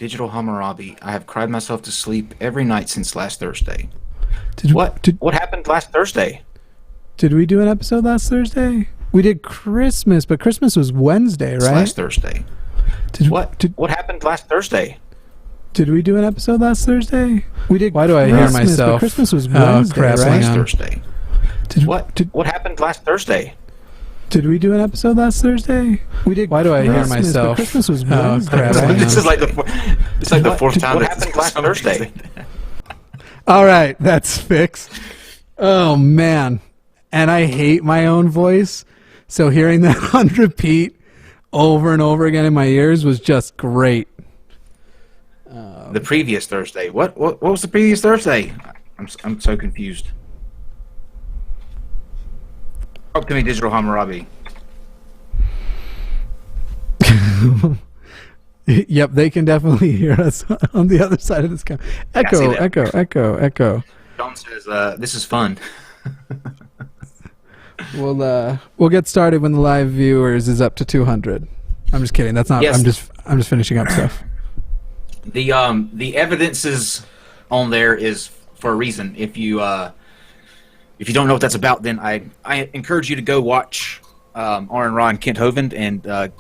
Digital Hammurabi. I have cried myself to sleep every night since last Thursday. Did What happened last Thursday? did we do an episode last Thursday? We did Christmas, but Christmas was Wednesday, It's right? last Thursday. What happened last Thursday? Did we do an episode last Thursday? We did. Why do I hear Christmas, but myself? Christmas was Oh, Wednesday, crap, right? hang Last on. Thursday. What happened last Thursday? Did we do an episode last Thursday? We did. Why do I hear Christmas, but myself? Christmas was Oh, Wednesday, crap, right? hang This on. is like the fourth time. What that happened last Thursday? All right, that's fixed. Oh man, and I hate my own voice, so hearing that on repeat over and over again in my ears was just great. The previous Thursday. What was the previous Thursday? I'm so confused. Talk to me, Digital Hammurabi. Yep, they can definitely hear us on the other side of this camera. I see Echo, that. echo. John says, "This is fun." We'll get started when the live viewers is up to 200. I'm just kidding. That's not. Yes. I'm just finishing up stuff. The evidences on there is for a reason. If you don't know what that's about, then I encourage you to go watch Aaron Ra and Kent Hovind and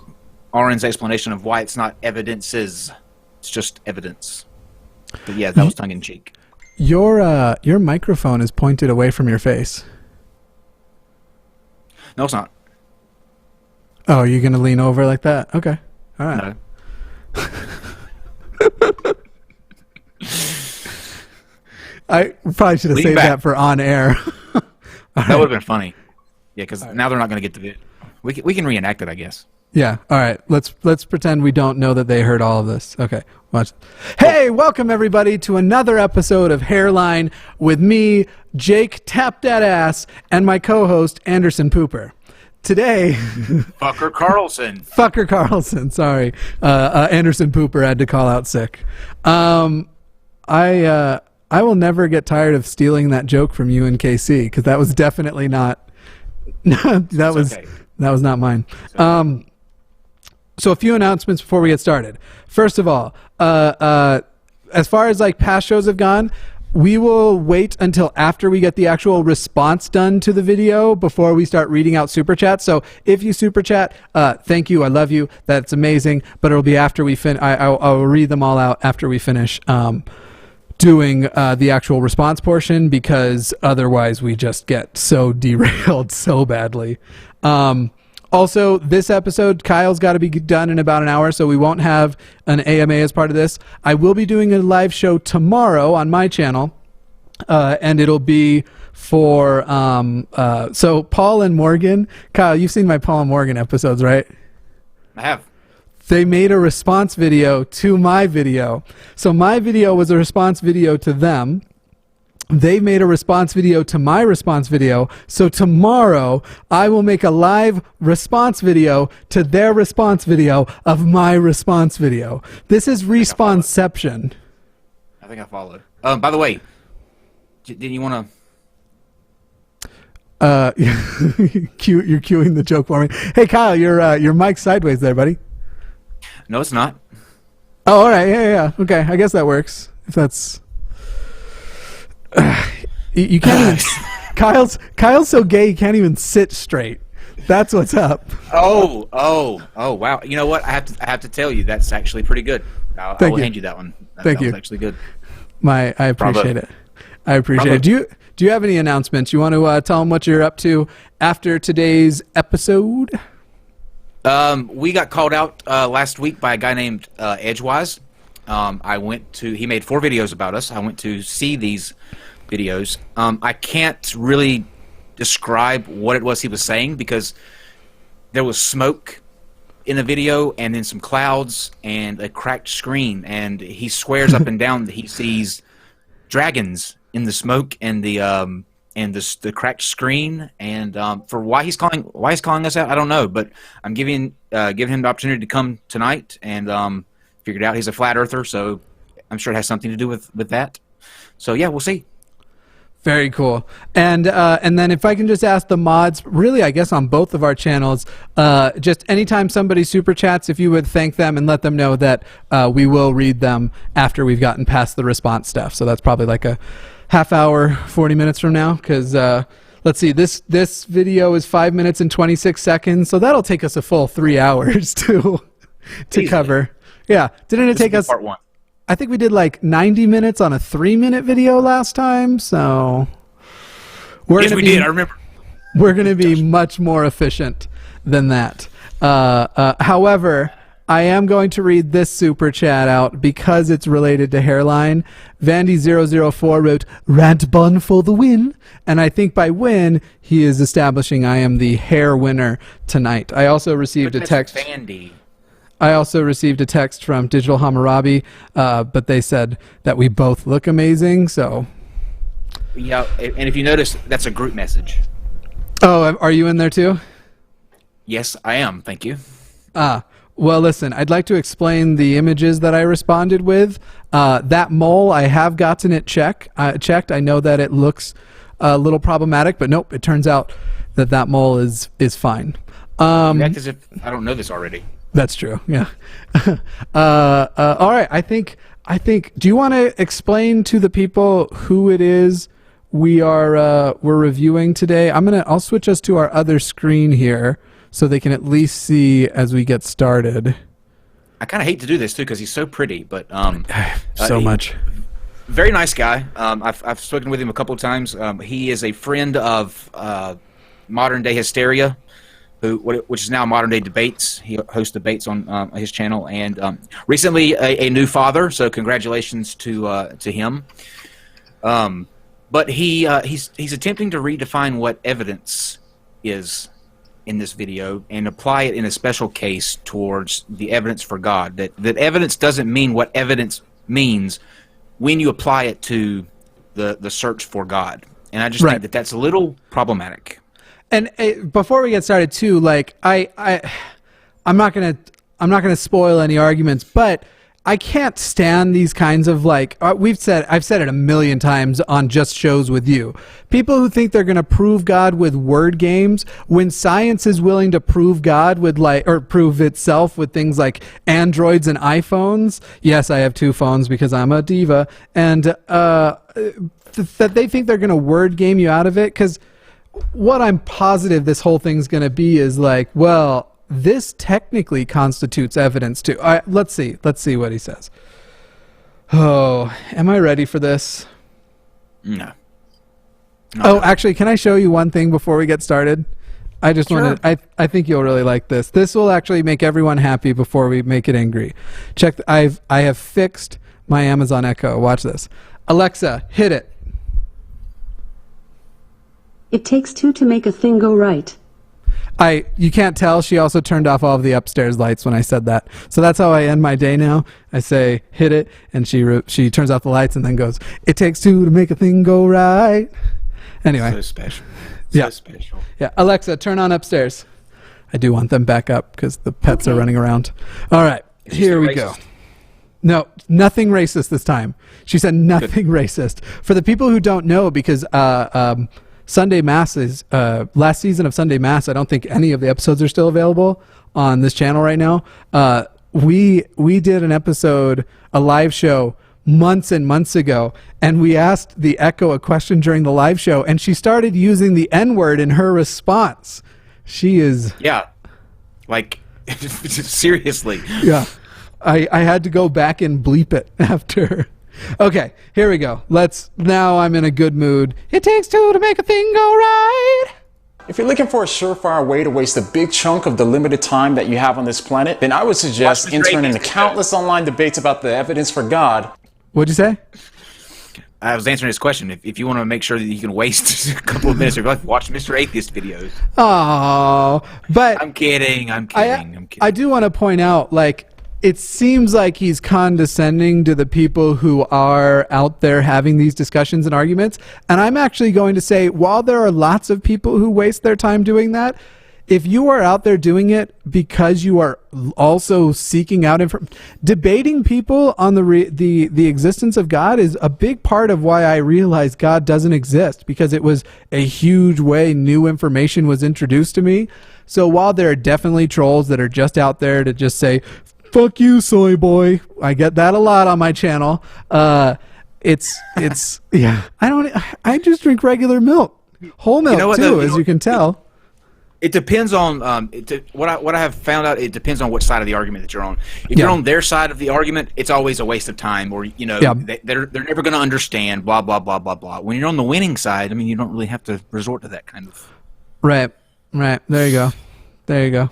Aaron's explanation of why it's not evidences. It's just evidence. But yeah, that was tongue in cheek. Your microphone is pointed away from your face. No, it's not. Oh, you're gonna lean over like that? Okay. All right. No. I probably should have Lean saved back. that for on air. That would have been funny. Yeah, because now they're not going to get the bit. We can reenact it, I guess. Yeah. All right. Let's pretend we don't know that they heard all of this. Okay. Watch. Hey, welcome everybody to another episode of Hairline with me, Jake Tap That Ass, and my co-host Anderson Pooper. Today, Fucker Carlson. Fucker Carlson. Sorry, Anderson Pooper had to call out sick. I will never get tired of stealing that joke from you and KC because that was definitely not. that was okay. not mine. So a few announcements before we get started. First of all, as far as like past shows have gone, we will wait until after we get the actual response done to the video before we start reading out super chats. So if you super chat, thank you, I love you, that's amazing. But it'll be after we I'll read them all out after we finish doing the actual response portion, because otherwise we just get so derailed so badly. Also, this episode, Kyle's got to be done in about an hour, so we won't have an AMA as part of this. I will be doing a live show tomorrow on my channel, and it'll be for so Paul and Morgan. Kyle, you've seen my Paul and Morgan episodes, right? I have. They made a response video to my video. So my video was a response video to them. They made a response video to my response video. So tomorrow I will make a live response video to their response video of my response video. This is Responseception. I think I followed. By the way, didn't you want to... You're cueing the joke for me. Hey Kyle, your mic's sideways there, buddy. No, it's not. Oh, all right. Yeah. Okay, I guess that works. If that's... you can't even... Kyle's so gay he can't even sit straight. That's what's up. Oh, wow. You know what? I have to tell you, that's actually pretty good. I will hand you that one. That was actually good. I appreciate it. I appreciate Bravo. it. Do you have any announcements? You want to tell them what you're up to after today's episode? We got called out last week by a guy named Edgewise. He made 4 videos about us. I went to see these videos. I can't really describe what it was he was saying because there was smoke in the video and then some clouds and a cracked screen, and he swears up and down that he sees dragons in the smoke and the cracked screen, and for why he's calling us out, I don't know, but I'm giving him the opportunity to come tonight, and figured out he's a flat earther, so I'm sure it has something to do with that. So yeah, we'll see. Very cool. And then if I can just ask the mods, really, I guess on both of our channels, just anytime somebody super chats, if you would thank them and let them know that we will read them after we've gotten past the response stuff. So that's probably like a half hour, 40 minutes from now. Because let's see, this video is 5 minutes and 26 seconds. So that'll take us a full 3 hours to cover. Yeah. Didn't it take us... Part 1. I think we did like 90 minutes on a 3-minute video last time, so did. I remember. We're going to be much more efficient than that. However, I am going to read this super chat out because it's related to Hairline. Vandy004 wrote, "Rant bun for the win." And I think by win, he is establishing I am the hair winner tonight. I also received a text. Vandy. I also received a text from Digital Hammurabi, but they said that we both look amazing, so... Yeah, and if you notice, that's a group message. Oh, are you in there too? Yes, I am. Thank you. Well, listen, I'd like to explain the images that I responded with. That mole, I have gotten it checked. I know that it looks a little problematic, but nope, it turns out that mole is fine. You act as if I don't know this already. That's true. Yeah. All right. I think. Do you want to explain to the people who it is we're reviewing today? I'll switch us to our other screen here so they can at least see as we get started. I kind of hate to do this too because he's so pretty, but much. Very nice guy. I've spoken with him a couple of times. He is a friend of Modern Day Hysteria, which is now Modern Day Debates. He hosts debates on his channel, and recently a new father. So congratulations to him. But he's attempting to redefine what evidence is in this video and apply it in a special case towards the evidence for God. That evidence doesn't mean what evidence means when you apply it to the search for God. And I just think that that's a little problematic. And before we get started, too, like I'm not gonna spoil any arguments, but I can't stand these kinds of like I've said it a million times on just shows with you. People who think they're gonna prove God with word games when science is willing to prove God with prove itself with things like Androids and iPhones. Yes, I have 2 phones because I'm a diva, and that they think they're gonna word game you out of it because. What I'm positive this whole thing's going to be is like, well, this technically constitutes evidence too. Let's see what he says. Oh, am I ready for this? No. Oh, actually, can I show you one thing before we get started? I just want to. I think you'll really like this. This will actually make everyone happy before we make it angry. Check. I have fixed my Amazon Echo. Watch this. Alexa, hit it. It takes 2 to make a thing go right. You can't tell. She also turned off all of the upstairs lights when I said that. So that's how I end my day now. I say, hit it, and she turns off the lights and then goes, it takes 2 to make a thing go right. Anyway. So special. So special. Yeah. Alexa, turn on upstairs. I do want them back up because the pets are running around. All right. Here we go. No, nothing racist this time. She said nothing racist. For the people who don't know, because Sunday Mass is last season of Sunday Mass. I don't think any of the episodes are still available on this channel right now. We did an episode, a live show months and months ago, and we asked the Echo a question during the live show, and she started using the N-word in her response. She is like seriously. Yeah, I had to go back and bleep it after. Okay, here we go. Now I'm in a good mood. It takes 2 to make a thing go right. If you're looking for a surefire way to waste a big chunk of the limited time that you have on this planet, then I would suggest entering into countless online debates about the evidence for God. What'd you say? I was answering his question. If you want to make sure that you can waste a couple of minutes of your life, watch Mr. Atheist videos. Oh, but I'm kidding. I do want to point out, like, it seems like he's condescending to the people who are out there having these discussions and arguments. And I'm actually going to say, while there are lots of people who waste their time doing that, if you are out there doing it because you are also seeking out debating people on the existence of God is a big part of why I realized God doesn't exist, because it was a huge way new information was introduced to me. So while there are definitely trolls that are just out there to just say, fuck you, soy boy, I get that a lot on my channel. It's yeah. I just drink regular milk, whole milk too, as you can tell. It depends on what I have found out. It depends on what side of the argument that you're on. If you're on their side of the argument, it's always a waste of time, or they're never going to understand. Blah blah blah blah blah. When you're on the winning side, I mean, you don't really have to resort to that kind of. Right. There you go.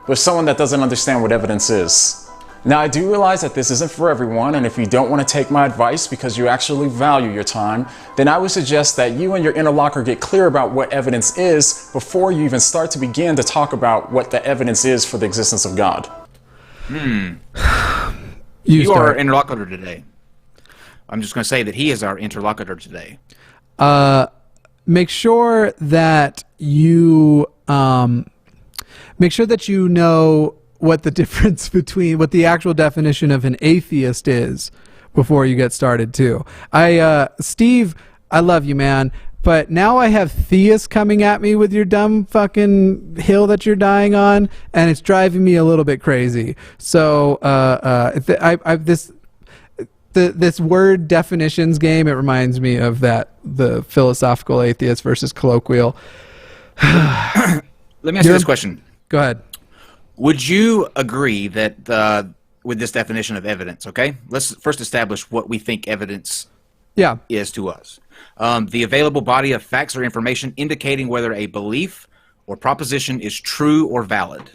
There's someone that doesn't understand what evidence is. Now, I do realize that this isn't for everyone, and if you don't want to take my advice because you actually value your time, then I would suggest that you and your interlocutor get clear about what evidence is before you even start to begin to talk about what the evidence is for the existence of God. You are our interlocutor today. I'm just going to say that he is our interlocutor today. Make sure that you know what the difference between what the actual definition of an atheist is before you get started too. Steve, I love you, man, but now I have theists coming at me with your dumb fucking hill that you're dying on, and it's driving me a little bit crazy. So this word definitions game, it reminds me of the philosophical atheist versus colloquial. Let me ask you this question. Go ahead. Would you agree that with this definition of evidence, okay? Let's first establish what we think evidence is to us. The available body of facts or information indicating whether a belief or proposition is true or valid.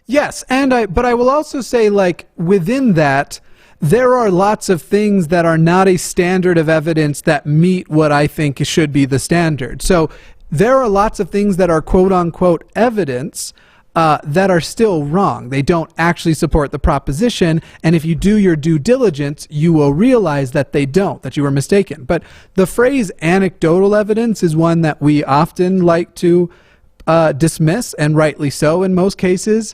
Yes, but I will also say, like, within that, there are lots of things that are not a standard of evidence that meet what I think should be the standard. So there are lots of things that are quote-unquote evidence that are still wrong. They don't actually support the proposition, and if you do your due diligence, you will realize that they don't, that you were mistaken. But the phrase anecdotal evidence is one that we often like to dismiss, and rightly so in most cases,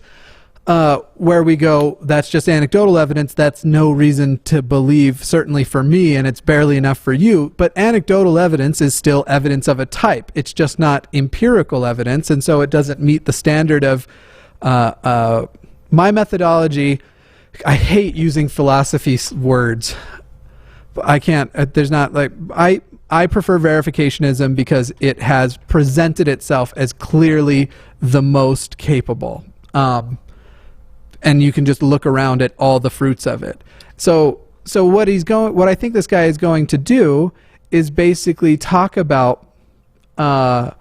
where we go, that's just anecdotal evidence, that's no reason to believe, certainly for me, and it's barely enough for you. But anecdotal evidence is still evidence of a type. It's just not empirical evidence, and so it doesn't meet the standard of my methodology. I hate using philosophy words. I can't, there's not, like, I prefer verificationism because it has presented itself as clearly the most capable. And you can just look around at all the fruits of it. So what I think this guy is going to do is basically talk about. Let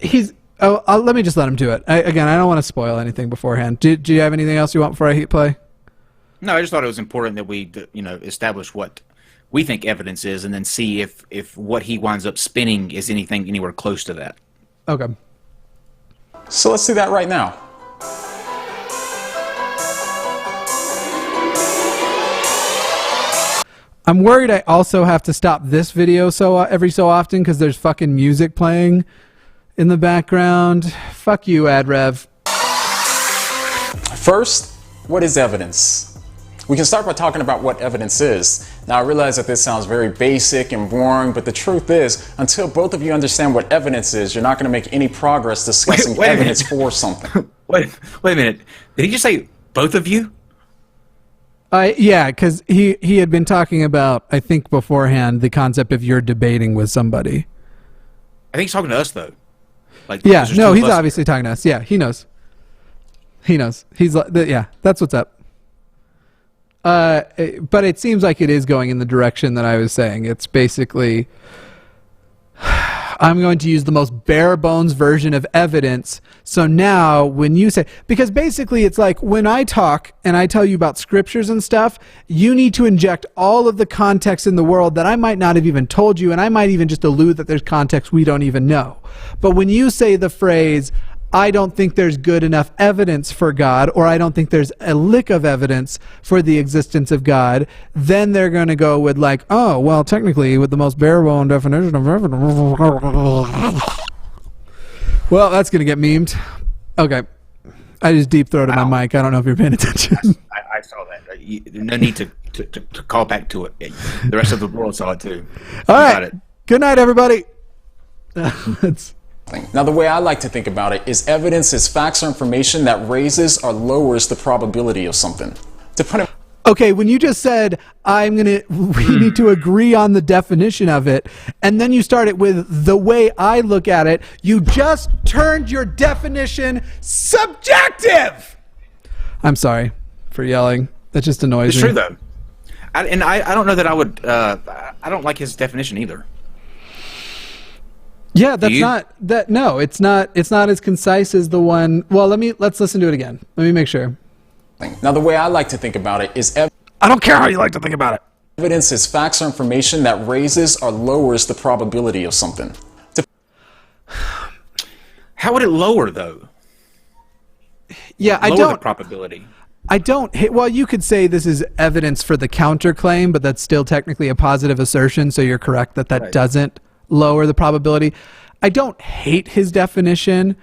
me just let him do it. I don't want to spoil anything beforehand. Do you have anything else you want before I hit play? No, I just thought it was important that we, establish what we think evidence is, and then see if what he winds up spinning is anything anywhere close to that. Okay. So let's do that right now. I'm worried I also have to stop this video every so often because there's fucking music playing in the background. Fuck you, AdRev. First, what is evidence? We can start by talking about what evidence is. Now, I realize that this sounds very basic and boring, but the truth is, until both of you understand what evidence is, you're not going to make any progress discussing evidence for something. Wait a minute. Did he just say both of you? Yeah, because he had been talking about, I think beforehand, the concept of you're debating with somebody. I think he's talking to us, though. Yeah, no, he's obviously talking to us. Yeah, he knows. He's like, yeah, that's what's up. But it seems like it is going in the direction that I was saying. It's basically, I'm going to use the most bare bones version of evidence. So now when you say, because basically it's like when I talk and I tell you about scriptures and stuff, you need to inject all of the context in the world that I might not have even told you, and I might even just allude that there's context we don't even know. But when you say the phrase, I don't think there's good enough evidence for God, or I don't think there's a lick of evidence for the existence of God, then they're going to go with like, oh, well, technically, with the most bare-bone definition of evidence. Well, that's going to get memed. Okay. I just deep-throated my mic. I don't know if you're paying attention. I saw that. No need to call back to it. The rest of the world saw it too. All right. Good night, everybody. Now, the way I like to think about it is evidence is facts or information that raises or lowers the probability of something. To put it Okay, when you just said, we need to agree on the definition of it, and then you started with the way I look at it, you just turned your definition subjective! I'm sorry for yelling. That just annoys me. It's true, though. I don't know that I would, I don't like his definition either. Yeah, that's not, no, it's not as concise as the one, well, let's listen to it again. Let me make sure. Now, the way I like to think about it is I don't care how you like to think about it. Evidence is facts or information that raises or lowers the probability of something. How would it lower, though? Yeah, Lower the probability. Well, you could say this is evidence for the counterclaim, but that's still technically a positive assertion, so you're correct that Right. doesn't lower the probability. I don't hate his definition.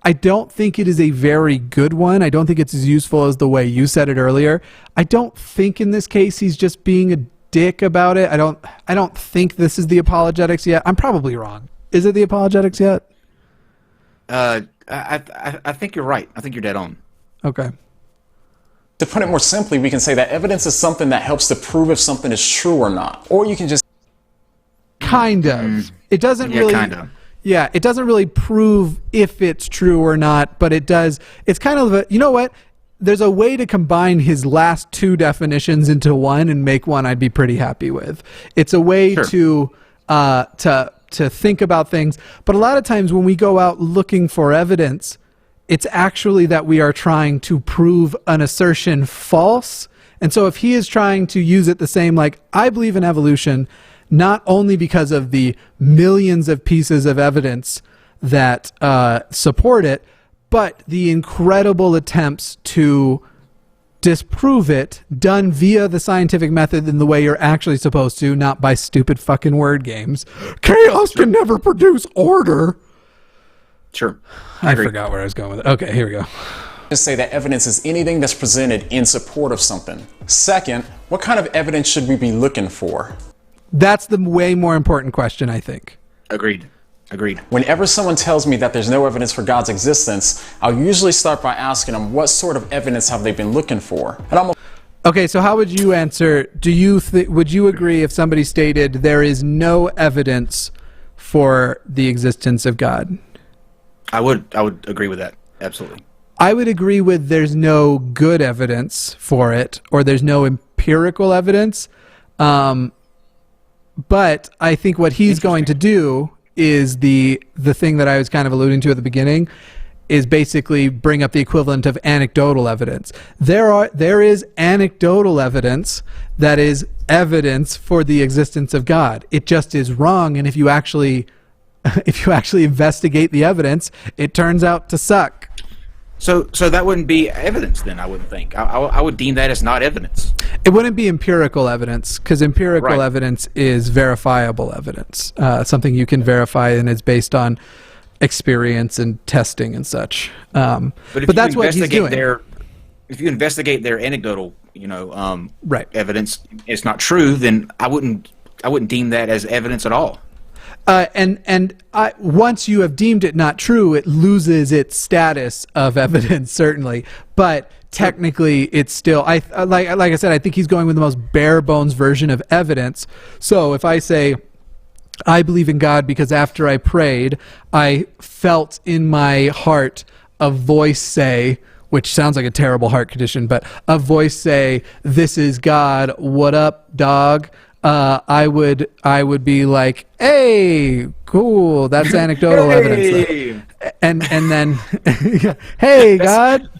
I don't think it is a very good one. I don't think it's as useful as the way you said it earlier. I don't think in this case he's just being a dick about it. I don't think this is the apologetics yet. I'm probably wrong. Is it the apologetics yet? I think you're right. I think you're dead on. Okay. To put it more simply, we can say that evidence is something that helps to prove if something is true or not. Or you can just... Kind of. It doesn't really... kind of. Yeah, it doesn't really prove if it's true or not, but it does. It's kind of a, you know what? There's a way to combine his last two definitions into one and make one I'd be pretty happy with. It's a way to think about things. But a lot of times when we go out looking for evidence, it's actually that we are trying to prove an assertion false. And so if he is trying to use it the same, like, I believe in evolution, not only because of the millions of pieces of evidence that support it, but the incredible attempts to disprove it done via the scientific method in the way you're actually supposed to, not by stupid fucking word games. Chaos can never produce order. Sure. I forgot where I was going with it. Okay, here we go. Just say that evidence is anything that's presented in support of something. Second, what kind of evidence should we be looking for? That's the way more important question, I think. Agreed. Whenever someone tells me that there's no evidence for God's existence, I'll usually start by asking them what sort of evidence have they been looking for. And Okay, so how would you answer? Would you agree if somebody stated there is no evidence for the existence of God? I would agree with that. Absolutely. I would agree with there's no good evidence for it, or there's no empirical evidence. But I think what he's going to do is the thing that I was kind of alluding to at the beginning, is basically bring up the equivalent of anecdotal evidence. There is anecdotal evidence that is evidence for the existence of God. It just is wrong, and if you actually investigate the evidence, it turns out to suck. So that wouldn't be evidence then, I wouldn't think. I would deem that as not evidence. It wouldn't be empirical evidence, because empirical evidence is verifiable evidence, something you can verify, and it's based on experience and testing and such. But that's what he's doing. If you investigate their anecdotal, evidence, it's not true, then I wouldn't deem that as evidence at all. Once you have deemed it not true, it loses its status of evidence, certainly. But technically, it's still. Like I said, I think he's going with the most bare bones version of evidence. So if I say, I believe in God because after I prayed, I felt in my heart a voice say, which sounds like a terrible heart condition, but a voice say, "This is God. What up, dog?" I would be like, hey, cool, that's anecdotal evidence. And then, hey, God.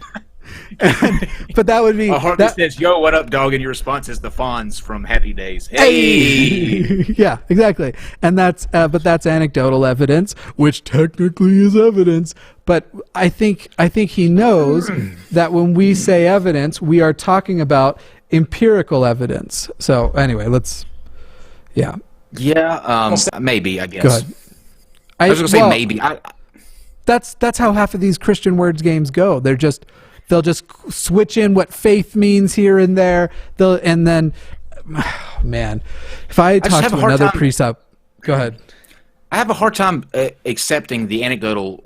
But that would be a heart that says, yo, what up, dog? And your response is the Fonz from Happy Days. Hey! Yeah, exactly. And but that's anecdotal evidence, which technically is evidence. But I think he knows that when we say evidence, we are talking about empirical evidence. So anyway, Yeah, maybe, I guess. Go ahead. I was going to say maybe. That's how half of these Christian words games go. They'll just switch in what faith means here and there. And then, man, if I talk to another priest up, go ahead. I have a hard time accepting the anecdotal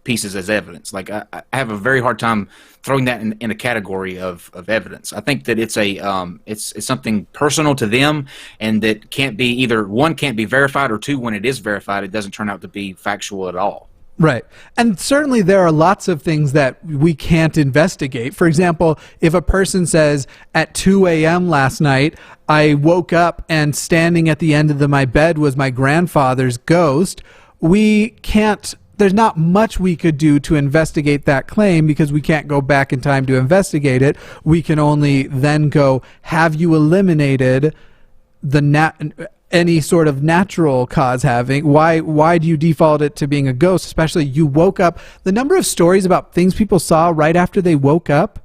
pieces as evidence. Like I have a very hard time throwing that in a category of evidence. I think that it's it's something personal to them, and that can't be either one, can't be verified, or two, when it is verified, it doesn't turn out to be factual at all. Right. And certainly there are lots of things that we can't investigate. For example, if a person says at 2 a.m. last night, I woke up and standing at the end of my bed was my grandfather's ghost, there's not much we could do to investigate that claim because we can't go back in time to investigate it. We can only then go, have you eliminated any sort of natural cause having? Why do you default it to being a ghost? Especially you woke up. The number of stories about things people saw right after they woke up,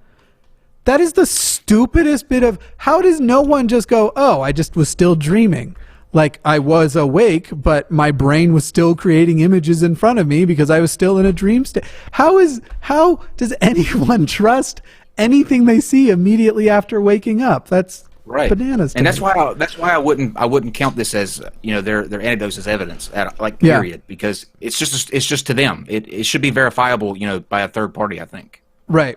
that is the stupidest bit of, how does no one just go, oh, I just was still dreaming? Like I was awake, but my brain was still creating images in front of me because I was still in a dream state. How does anyone trust anything they see immediately after waking up? That's right. Bananas. And that's why I wouldn't count this as their anecdotes as evidence period, because it's just to them. It should be verifiable by a third party, I think. Right.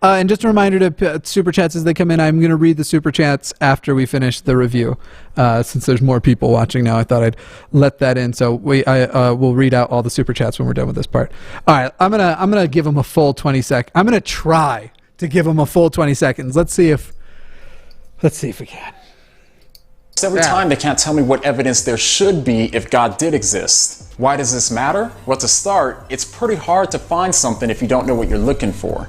And just a reminder to super chats as they come in. I'm going to read the super chats after we finish the review. Since there's more people watching now, I thought I'd let that in. So we'll read out all the super chats when we're done with this part. All right, I'm gonna give them a full 20 seconds. I'm gonna try to give them a full 20 seconds. Let's see if we can. Every time they can't tell me what evidence there should be if God did exist. Why does this matter? Well, to start, it's pretty hard to find something if you don't know what you're looking for.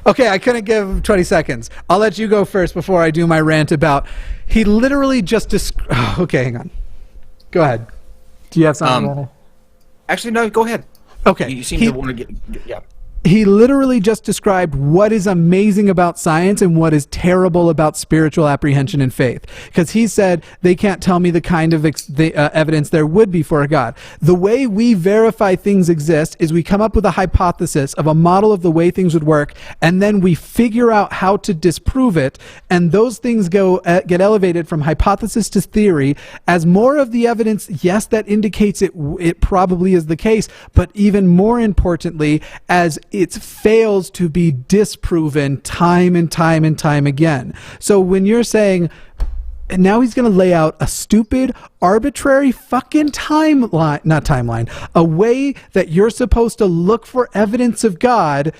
Okay, I couldn't give 20 seconds. I'll let you go first before I do my rant about, he literally just okay, hang on. Go ahead. Do you have something? Actually, no, go ahead. Okay. You seem to want to yeah. He literally just described what is amazing about science and what is terrible about spiritual apprehension and faith. Because he said they can't tell me the kind of evidence there would be for a God. The way we verify things exist is we come up with a hypothesis of a model of the way things would work, and then we figure out how to disprove it, and those things get elevated from hypothesis to theory as more of the evidence, yes, that indicates it probably is the case, but even more importantly, as it fails to be disproven time and time and time again. So when you're saying, and now he's going to lay out a stupid, arbitrary fucking a way that you're supposed to look for evidence of God,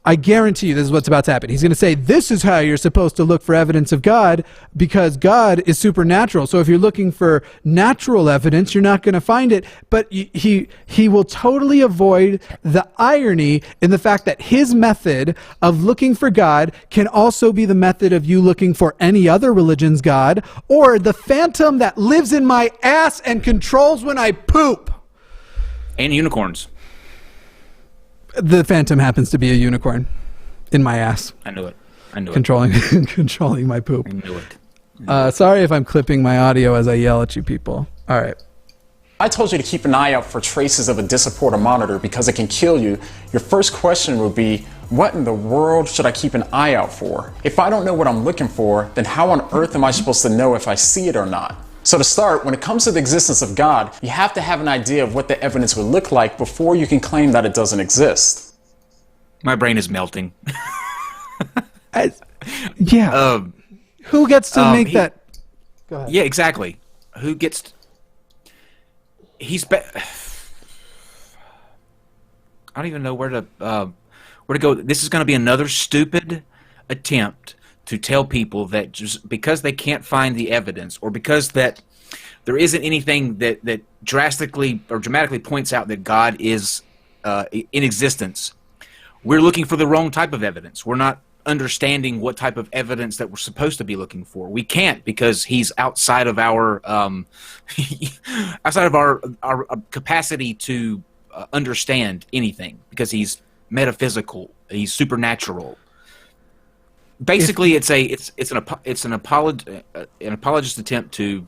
I guarantee you this is what's about to happen. He's going to say, this is how you're supposed to look for evidence of God because God is supernatural. So if you're looking for natural evidence, you're not going to find it. But he will totally avoid the irony in the fact that his method of looking for God can also be the method of you looking for any other religion's God, or the phantom that lives in my ass and controls when I poop. And unicorns. The phantom happens to be a unicorn in my ass. I knew it. Controlling my poop. I knew it. Sorry if I'm clipping my audio as I yell at you people. All right. I told you to keep an eye out for traces of a disappointer monitor because it can kill you. Your first question would be, what in the world should I keep an eye out for? If I don't know what I'm looking for, then how on earth am I supposed to know if I see it or not? So to start, when it comes to the existence of God, you have to have an idea of what the evidence would look like before you can claim that it doesn't exist. My brain is melting. Yeah. Who gets to make that? Go ahead. Yeah, exactly. Who gets? I don't even know where to go. This is going to be another stupid attempt to tell people that just because they can't find the evidence, or because that there isn't anything that drastically or dramatically points out that God is in existence, we're looking for the wrong type of evidence. We're not understanding what type of evidence that we're supposed to be looking for. We can't, because he's outside of our our capacity to understand anything, because he's metaphysical, he's supernatural. Basically, it's an apologist attempt to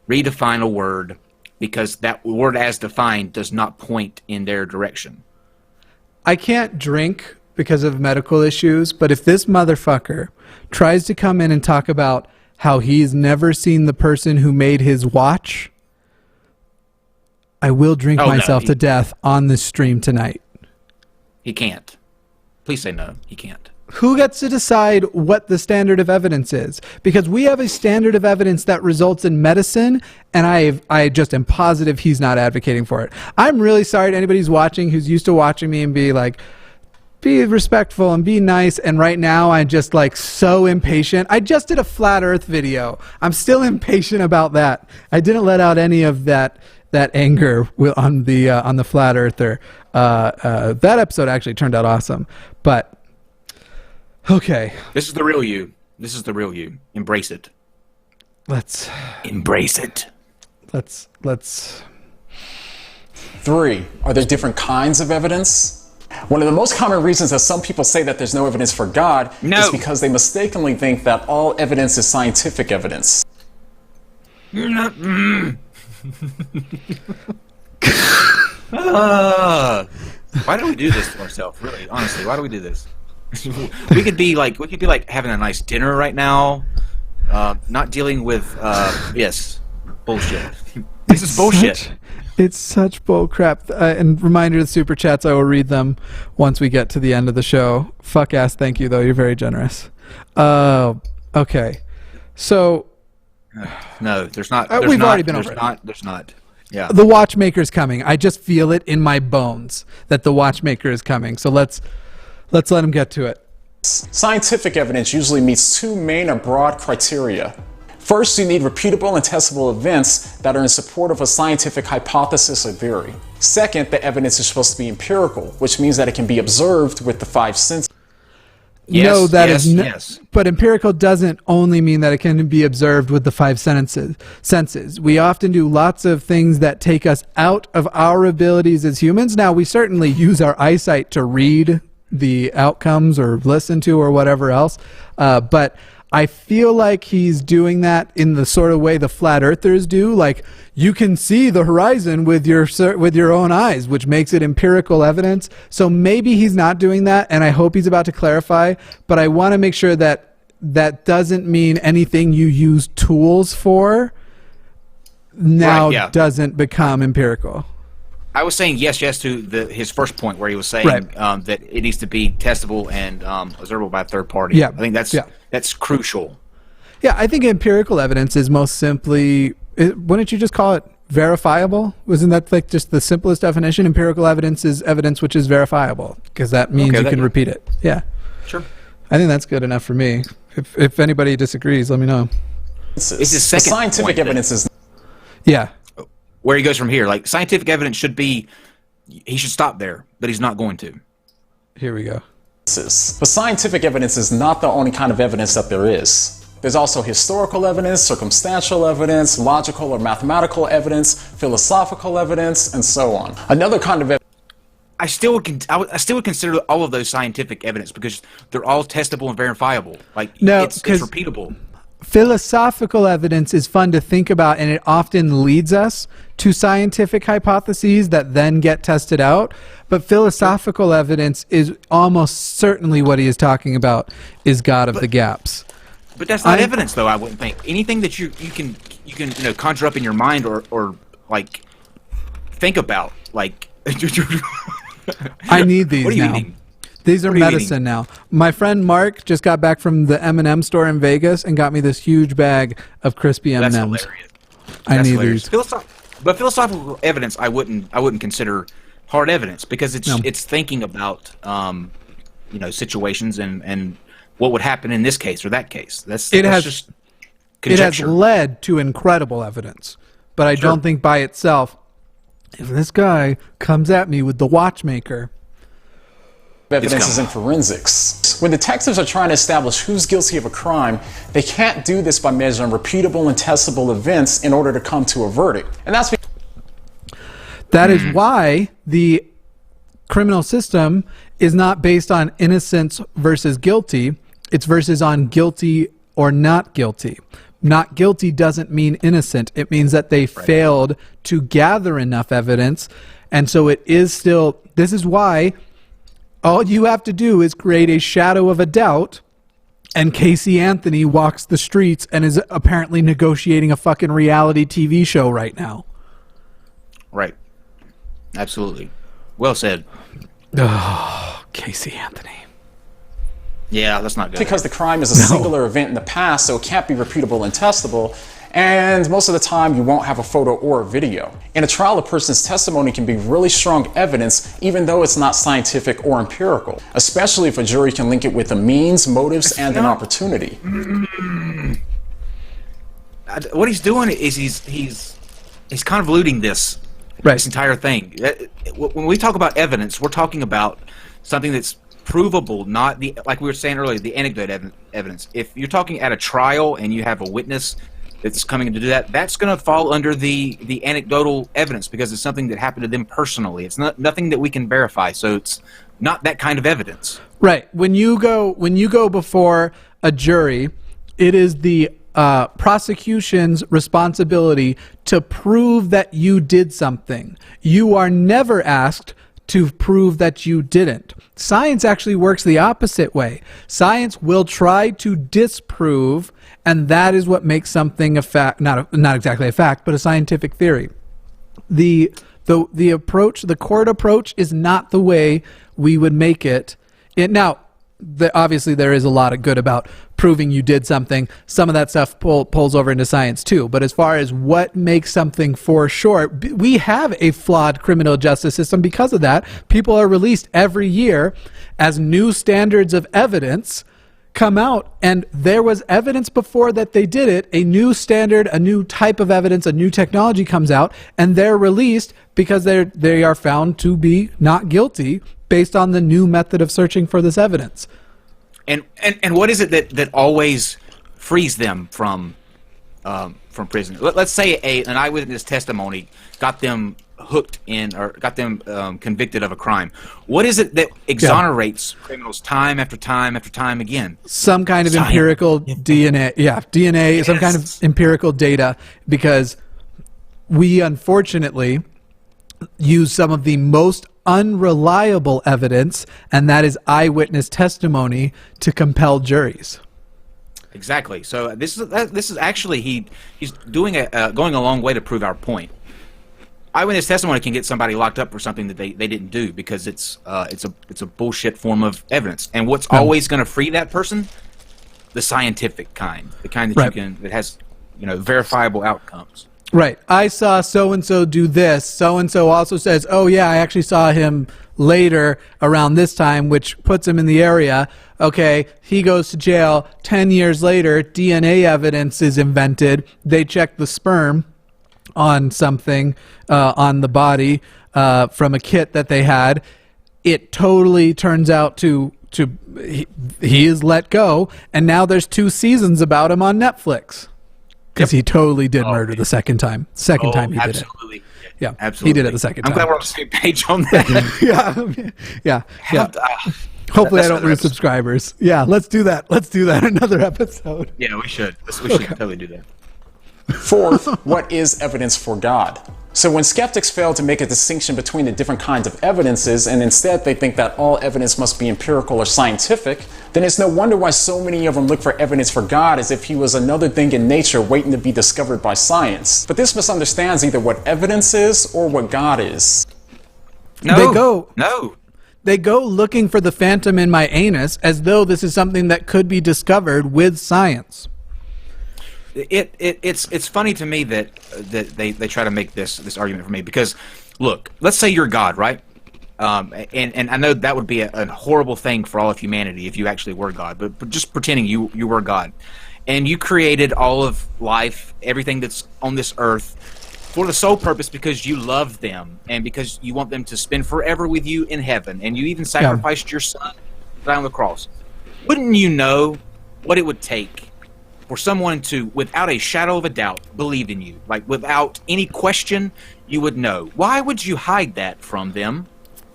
redefine a word because that word as defined does not point in their direction. I can't drink because of medical issues, but if this motherfucker tries to come in and talk about how he's never seen the person who made his watch, I will drink myself to death on this stream tonight. He can't. Please say no. He can't. Who gets to decide what the standard of evidence is? Because we have a standard of evidence that results in medicine, and I just am positive he's not advocating for it. I'm really sorry to anybody who's watching, who's used to watching me and be like, be respectful and be nice, and right now I'm just like so impatient. I just did a flat earth video. I'm still impatient about that. I didn't let out any of that anger on the flat earther. That episode actually turned out awesome. But okay. This is the real you. This is the real you. Embrace it. Let's embrace it. Let's 3. Are there different kinds of evidence? One of the most common reasons that some people say that there's no evidence for God is because they mistakenly think that all evidence is scientific evidence. Why do we do this to ourselves? Really, honestly, why do we do this? we could be like having a nice dinner right now, not dealing with bullshit. This is bullshit. It's such bull crap. And reminder, the super chats, I will read them once we get to the end of the show. Fuck ass, thank you though. You're very generous. Okay, so no, there's not. We've already been over it. There's not. Yeah. The watchmaker's coming. I just feel it in my bones that the watchmaker is coming. So let's let him get to it. Scientific evidence usually meets 2 main or broad criteria. First, you need repeatable and testable events that are in support of a scientific hypothesis or theory. Second, the evidence is supposed to be empirical, which means that it can be observed with the 5 senses. Yes. But empirical doesn't only mean that it can be observed with the 5 senses. We often do lots of things that take us out of our abilities as humans. Now, we certainly use our eyesight to read the outcomes or listen to or whatever else, but I feel like he's doing that in the sort of way the flat earthers do. Like, you can see the horizon with your own eyes, which makes it empirical evidence. So maybe he's not doing that, and I hope he's about to clarify. But I want to make sure that that doesn't mean anything you use tools for now doesn't become empirical. I was saying yes to his first point where he was saying that it needs to be testable and observable by a third party. Yeah. I think that's crucial. Yeah, I think empirical evidence is most simply, wouldn't you just call it verifiable? Wasn't that like just the simplest definition? Empirical evidence is evidence which is verifiable, because that means you can repeat it. Yeah. Sure. I think that's good enough for me. If anybody disagrees, let me know. It's his second scientific evidence is... Yeah. Where he goes from here. Like, scientific evidence should be, he should stop there, but he's not going to. Here we go. But scientific evidence is not the only kind of evidence that there is. There's also historical evidence, circumstantial evidence, logical or mathematical evidence, philosophical evidence, and so on. Another kind of evidence... I still would consider all of those scientific evidence because they're all testable and verifiable. Like, it's repeatable. Philosophical evidence is fun to think about, and it often leads us to scientific hypotheses that then get tested out. But philosophical evidence is almost certainly what he is talking about is God of the gaps. But that's not evidence, though. I wouldn't think anything that you can conjure up in your mind or like think about. Like, I need these what are you now. eating? These are medicine now. My friend Mark just got back from the M&M store in Vegas and got me this huge bag of crispy M&Ms. That's hilarious. I need these. But philosophical evidence, I wouldn't consider hard evidence because it's thinking about situations and what would happen in this case or that case. That's just conjecture. It has led to incredible evidence, but I don't think by itself. If this guy comes at me with the watchmaker. Evidence is in forensics. When detectives are trying to establish who's guilty of a crime, they can't do this by measuring repeatable and testable events in order to come to a verdict. And that is why the criminal system is not based on innocence versus guilty. It's versus on guilty or not guilty. not guilty doesn't mean innocent. It means that they failed to gather enough evidence. And so it is still, this is why all you have to do is create a shadow of a doubt, and Casey Anthony walks the streets and is apparently negotiating a fucking reality TV show right now. Right. Absolutely. Well said. Oh, Casey Anthony. Yeah, that's not good. Because the crime is a singular event in the past, so it can't be repeatable and testable. And most of the time, you won't have a photo or a video. In a trial, a person's testimony can be really strong evidence, even though it's not scientific or empirical, especially if a jury can link it with a means, motives, and an opportunity. What he's doing is he's convoluting this entire thing. When we talk about evidence, we're talking about something that's provable, not the, like we were saying earlier, the anecdote evidence. If you're talking at a trial and you have a witness that's coming to do that, that's going to fall under the anecdotal evidence because it's something that happened to them personally. It's nothing that we can verify, so it's not that kind of evidence. Right. When you go before a jury, it is the prosecution's responsibility to prove that you did something. You are never asked to prove that you didn't. Science actually works the opposite way. Science will try to disprove, and that is what makes something a fact, not exactly a fact, but a scientific theory. The approach, the court approach, is not the way we would make it. Now, obviously there is a lot of good about proving you did something. Some of that stuff pulls over into science too. But as far as what makes something for sure, we have a flawed criminal justice system because of that. People are released every year as new standards of evidence come out, and there was evidence before that they did it. A new standard, a new type of evidence, a new technology comes out, and they're released because they are found to be not guilty based on the new method of searching for this evidence. And what is it that always frees them from prison? Let's say an eyewitness testimony got them hooked in or got them convicted of a crime. What is it that exonerates criminals time after time after time again? Some kind of empirical DNA. Yeah, DNA, some kind of empirical data, because we unfortunately use some of the most unreliable evidence, and that is eyewitness testimony, to compel juries. Exactly. So this is actually he's doing going a long way to prove our point. Eyewitness testimony can get somebody locked up for something that they didn't do because it's a bullshit form of evidence. And what's always going to free that person? The scientific kind, the kind that that has verifiable outcomes. Right. I saw so-and-so do this. So-and-so also says, oh, yeah, I actually saw him later around this time, which puts him in the area. Okay, he goes to jail. 10 years later, DNA evidence is invented. They check the sperm on something on the body from a kit that they had. It totally turns out he is let go, and now there's 2 seasons about him on Netflix. Because he totally did murder the second time. Time he did it. Yeah, absolutely. He did it the second time. I'm glad we're on the same page on that. yeah. Hopefully I don't lose subscribers. Yeah, let's do that. Another episode. Yeah, we should. We should totally do that. Fourth, what is evidence for God? So when skeptics fail to make a distinction between the different kinds of evidences, and instead they think that all evidence must be empirical or scientific, then it's no wonder why so many of them look for evidence for God as if he was another thing in nature waiting to be discovered by science. But this misunderstands either what evidence is or what God is. They go looking for the phantom in my anus as though this is something that could be discovered with science. It's funny to me that they try to make this argument for me because, look, let's say you're God, right? And I know that would be a horrible thing for all of humanity if you actually were God, but just pretending you were God, and you created all of life, everything that's on this earth, for the sole purpose because you love them and because you want them to spend forever with you in heaven, and you even sacrificed your son on the cross. Wouldn't you know what it would take for someone to, without a shadow of a doubt, believe in you? Like, without any question, you would know. Why would you hide that from them,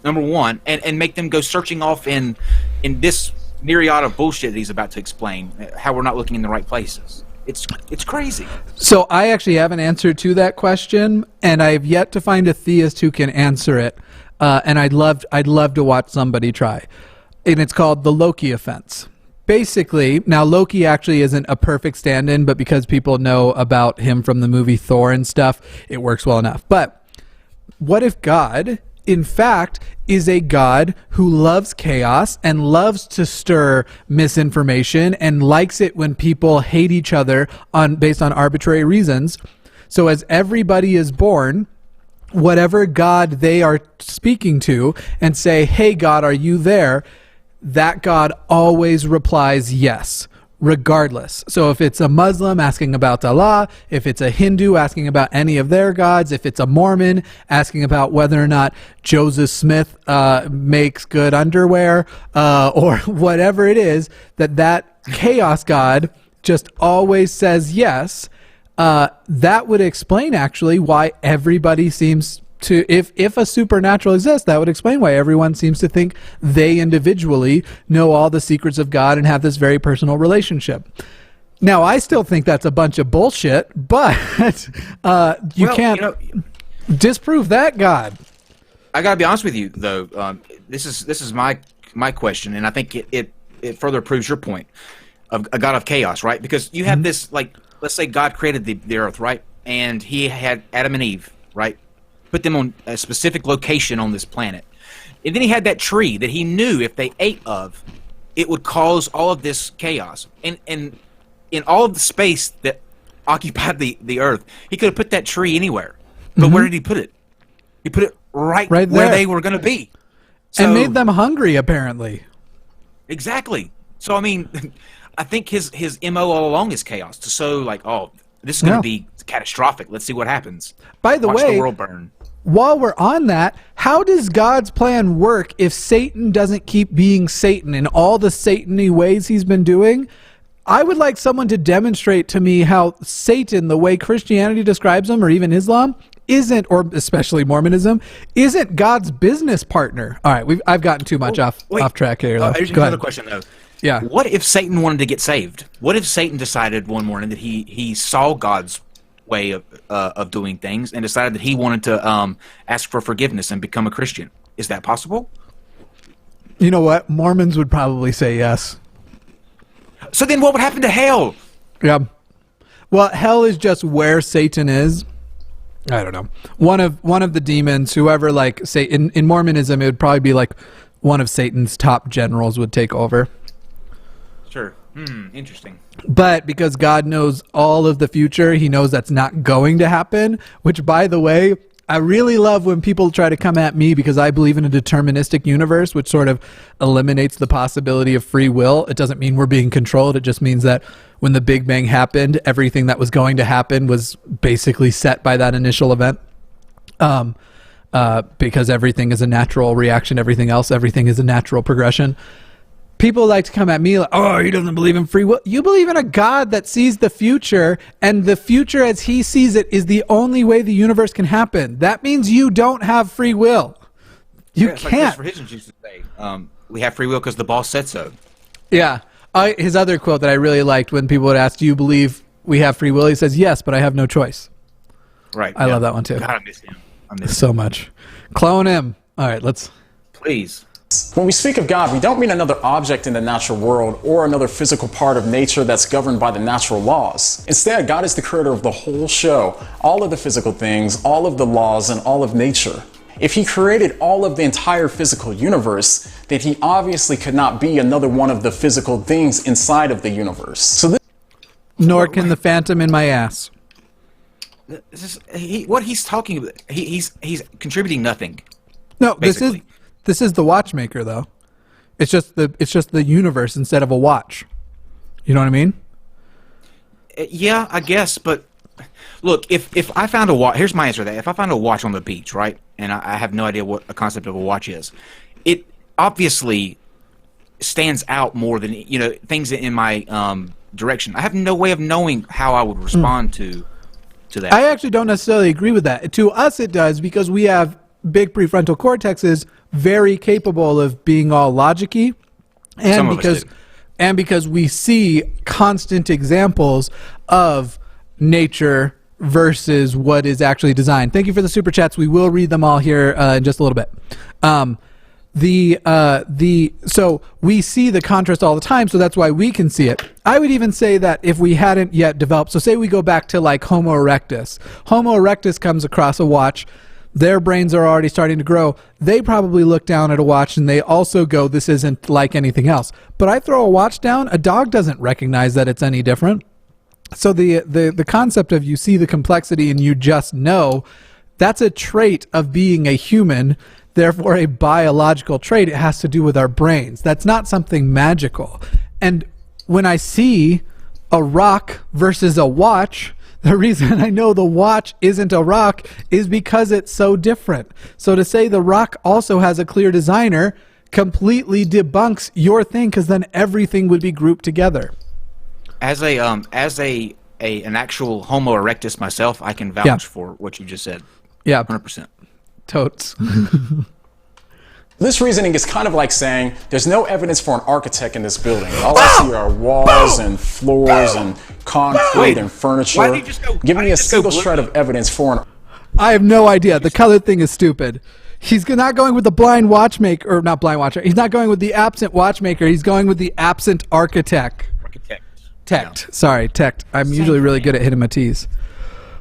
number one, and make them go searching off in this myriad of bullshit that he's about to explain, how we're not looking in the right places? It's crazy. So I actually have an answer to that question, and I've yet to find a theist who can answer it. And I'd love to watch somebody try. And it's called the Loki Offense. Basically, now Loki actually isn't a perfect stand-in, but because people know about him from the movie Thor and stuff, it works well enough. But what if God, in fact, is a God who loves chaos and loves to stir misinformation and likes it when people hate each other based on arbitrary reasons? So as everybody is born, whatever God they are speaking to and say, "Hey God, are you there?" that God always replies yes, regardless. So if it's a Muslim asking about Allah, if it's a Hindu asking about any of their gods, if it's a Mormon asking about whether or not Joseph Smith makes good underwear, or whatever it is, that chaos God just always says yes, that would explain actually why everybody seems to, if a supernatural exists, that would explain why everyone seems to think they individually know all the secrets of God and have this very personal relationship. Now, I still think that's a bunch of bullshit, but you can't disprove that, God. I gotta be honest with you, though. This is my question, and I think it further proves your point of a God of chaos, right? Because you have this, like, let's say God created the earth, right? And he had Adam and Eve, right? Put them on a specific location on this planet. And then he had that tree that he knew if they ate of, it would cause all of this chaos. And in all of the space that occupied the earth, he could have put that tree anywhere. But where did he put it? He put it right where they were going to be. So, and made them hungry, apparently. Exactly. So, I mean, I think his MO all along is chaos. So, like, oh, this is going to be catastrophic. Let's see what happens. By the Watch way, the world burn. While we're on that, how does God's plan work if Satan doesn't keep being Satan in all the Satan-y ways he's been doing? I would like someone to demonstrate to me how Satan, the way Christianity describes him, or even Islam, isn't, or especially Mormonism, isn't God's business partner. All right, I've gotten too much off track here. Here's another question, though. Yeah. What if Satan wanted to get saved? What if Satan decided one morning that he saw God's way of doing things and decided that he wanted to ask for forgiveness and become a Christian? Is that possible? You know what? Mormons would probably say yes. So then what would happen to hell? Yeah. Well, hell is just where Satan is. I don't know. One of the demons, whoever, like, say in Mormonism, it would probably be like one of Satan's top generals would take over. Sure. Interesting. But because God knows all of the future, he knows that's not going to happen, which, by the way, I really love when people try to come at me because I believe in a deterministic universe, which sort of eliminates the possibility of free will. It doesn't mean we're being controlled. It just means that when the Big Bang happened, everything that was going to happen was basically set by that initial event. Because everything is a natural reaction, everything is a natural progression. People like to come at me like, oh, he doesn't believe in free will. You believe in a God that sees the future, and the future as he sees it is the only way the universe can happen. That means you don't have free will. You can't. Like Christopher Hitchens used to say, we have free will because the boss said so. Yeah. His other quote that I really liked when people would ask, do you believe we have free will? He says, yes, but I have no choice. Right. I love that one too. God, I miss him. So much. Clone him. All right, let's. Please. When we speak of God, we don't mean another object in the natural world or another physical part of nature that's governed by the natural laws. Instead, God is the creator of the whole show, all of the physical things, all of the laws, and all of nature. If he created all of the entire physical universe, then he obviously could not be another one of the physical things inside of the universe. Nor can the phantom in my ass. What he's talking about, he's contributing nothing. No, basically. This is the watchmaker, though. It's just the universe instead of a watch. You know what I mean? Yeah, I guess. But look, if I found a watch, here's my answer to that. If I found a watch on the beach, right, and I have no idea what a concept of a watch is, it obviously stands out more than things in my direction. I have no way of knowing how I would respond to that. I actually don't necessarily agree with that. To us, it does because we have big prefrontal cortexes very capable of being all logic-y, and and because we see constant examples of nature versus what is actually designed. Thank you for the super chats. We will read them all here in just a little bit. So we see the contrast all the time, so that's why we can see it. I would even say that if we hadn't yet developed, so say we go back to like Homo erectus. Homo erectus comes across a watch. Their brains are already starting to grow. They probably look down at a watch and they also go, this isn't like anything else. But I throw a watch down, a dog doesn't recognize that it's any different. So the concept of you see the complexity and you just know, that's a trait of being a human, therefore a biological trait. It has to do with our brains. That's not something magical. And when I see a rock versus a watch, the reason I know the watch isn't a rock is because it's so different. So to say the rock also has a clear designer completely debunks your thing, because then everything would be grouped together. As an actual Homo erectus myself, I can vouch for what you just said. Yeah. 100%. Totes. This reasoning is kind of like saying there's no evidence for an architect in this building. All I see are walls and floors and concrete and furniture. Give me a single shred of evidence for an... I have no idea. The color thing is stupid. He's not going with the blind watchmaker, or not blind watchmaker. He's not going with the absent watchmaker. He's going with the absent architect. Tect. Yeah. Sorry, tect. I'm usually really good at hitting my T's.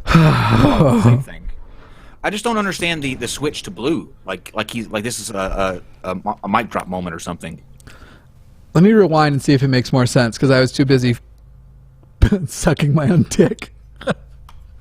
Same thing. I just don't understand the switch to blue. Like this is a mic drop moment or something. Let me rewind and see if it makes more sense, because I was too busy sucking my own dick.